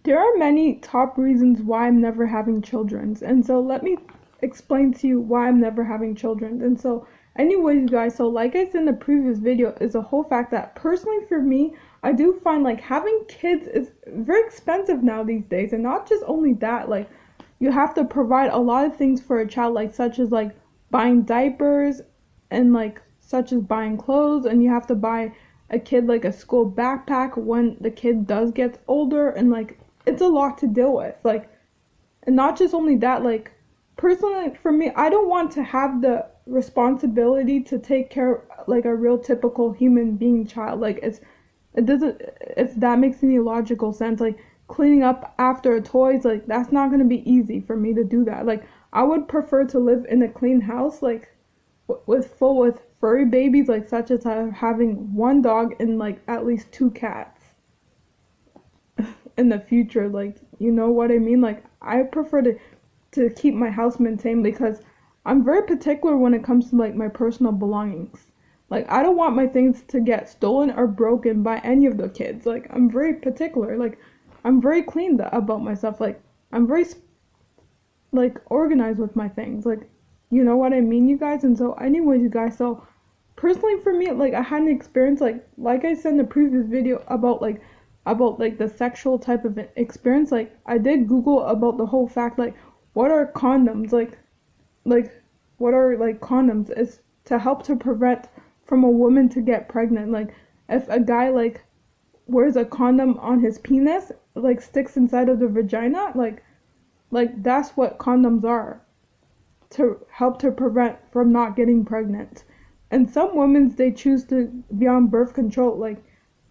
There are many top reasons why I'm never having children, and so let me explain to you why I'm never having children. And so, anyways, guys, so like I said in the previous video, is a whole fact that personally for me, I do find like having kids is very expensive now these days, and not just only that, like you have to provide a lot of things for a child, like such as like buying diapers and like such as buying clothes, and you have to buy a kid like a school backpack when the kid does get older, and like it's a lot to deal with. Like, and not just only that, like personally for me, I don't want to have the responsibility to take care of like a real typical human being child. Like it doesn't, if that makes any logical sense, like cleaning up after toys, like that's not going to be easy for me to do that. Like I would prefer to live in a clean house, like with furry babies, like such as having one dog and like at least two cats in the future. Like, you know what I mean? Like I prefer to keep my house maintained because I'm very particular when it comes to like my personal belongings. Like I don't want my things to get stolen or broken by any of the kids. Like I'm very particular. Like I'm very clean about myself. Like I'm very like organized with my things. Like, you know what I mean, you guys? And so anyways, you guys, so personally for me, like I had an experience like I said in the previous video about like the sexual type of experience. Like I did Google about the whole fact, like what are condoms, like what are like condoms is to help to prevent from a woman to get pregnant. Like if a guy like wears a condom on his penis, like sticks inside of the vagina, like that's what condoms are, to help to prevent from not getting pregnant. And some women, they choose to be on birth control. Like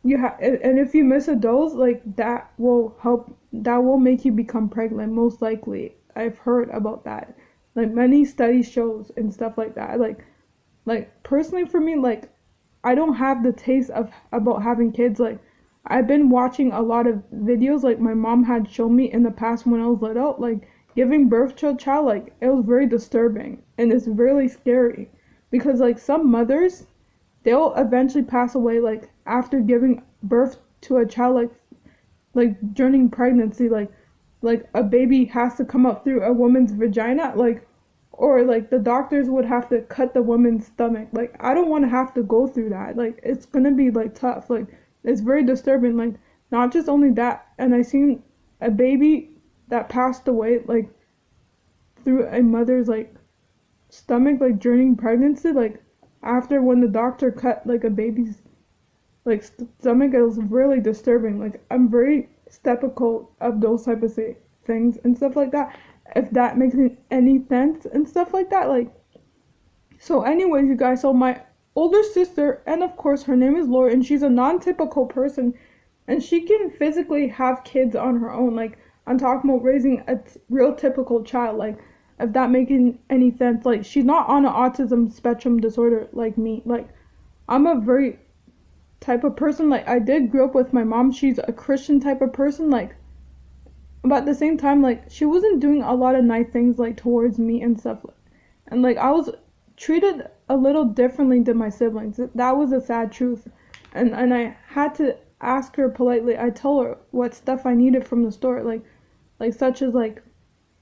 you have, and if you miss a dose, like that will help, that will make you become pregnant most likely. I've heard about that, like many studies shows and stuff like that. Like personally for me, like I don't have the taste of about having kids. Like I've been watching a lot of videos like my mom had shown me in the past when I was little, like giving birth to a child. Like it was very disturbing and it's really scary because like some mothers, they'll eventually pass away like after giving birth to a child. Like during pregnancy, like a baby has to come up through a woman's vagina, like, or like the doctors would have to cut the woman's stomach. Like I don't want to have to go through that. Like it's gonna be like tough. Like it's very disturbing. Like not just only that, and I seen a baby that passed away like through a mother's like stomach, like during pregnancy, like after when the doctor cut like a baby's like stomach. It was really disturbing. Like I'm very skeptical of those type of things and stuff like that, if that makes any sense and stuff like that. Like, so anyways, you guys, so my older sister, and of course her name is Laura, and she's a non-typical person, and she can physically have kids on her own. Like I'm talking about raising a real typical child, like if that making any sense. Like she's not on an autism spectrum disorder like me. Like I'm a very type of person, like I did grow up with my mom, she's a Christian type of person, like, but at the same time, like she wasn't doing a lot of nice things like towards me and stuff. And like I was treated a little differently than my siblings. That was a sad truth. And I had to ask her politely. I told her what stuff I needed from the store, like such as like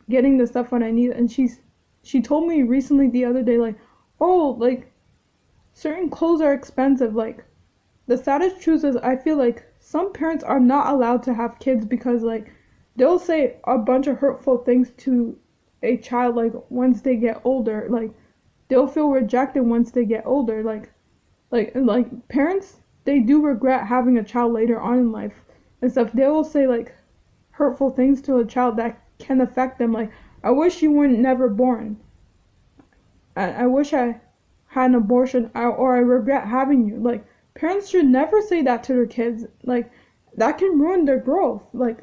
getting the stuff when I need it. And she told me recently the other day, like, oh, like certain clothes are expensive. Like the saddest truth is I feel like some parents are not allowed to have kids because like they'll say a bunch of hurtful things to a child like once they get older. Like they'll feel rejected once they get older. Like parents, they do regret having a child later on in life and stuff. They will say like hurtful things to a child that can affect them. Like, I wish you were never born. I wish I had an abortion, or I regret having you. Like parents should never say that to their kids. Like that can ruin their growth. Like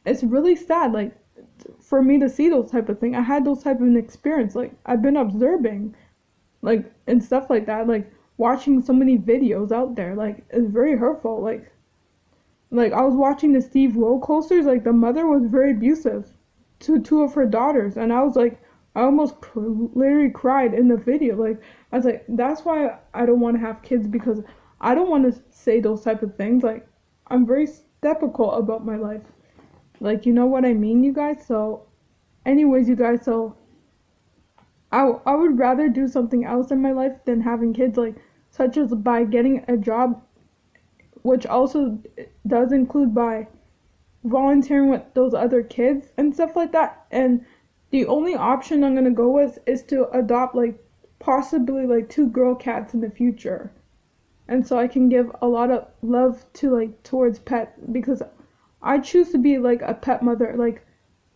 it's really sad, like for me to see those type of things. I had those type of an experience. Like I've been observing like and stuff like that, like watching so many videos out there. Like it's very hurtful. Like I was watching the Steve roller coasters. Like the mother was very abusive to two of her daughters, and I was like, I almost literally cried in the video. Like I was like, that's why I don't want to have kids, because I don't want to say those type of things. Like I'm very skeptical about my life. Like, you know what I mean, you guys? So, anyways, you guys, so I would rather do something else in my life than having kids, like, such as by getting a job, which also does include by volunteering with those other kids and stuff like that. And the only option I'm gonna go with is to adopt, like, possibly like two girl cats in the future. And so I can give a lot of love to, like, towards pets, because I choose to be like a pet mother. Like,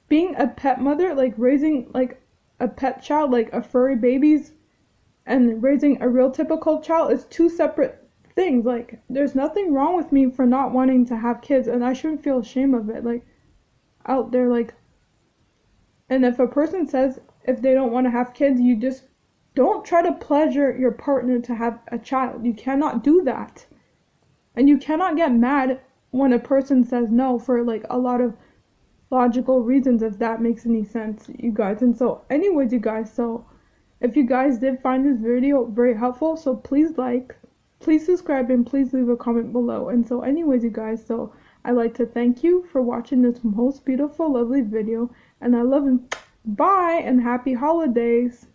being a pet mother, like raising like a pet child, like a furry babies, and raising a real typical child is two separate things. Like, there's nothing wrong with me for not wanting to have kids, and I shouldn't feel ashamed of it. Like, out there, like, and if a person says if they don't want to have kids, you just don't try to pleasure your partner to have a child. You cannot do that. And you cannot get mad when a person says no for like a lot of logical reasons, if that makes any sense, you guys. And so anyways, you guys, so if you guys did find this video very helpful, so please like, please subscribe, and please leave a comment below. And so anyways, you guys, so I'd like to thank you for watching this most beautiful, lovely video, and I love you. Bye, and happy holidays.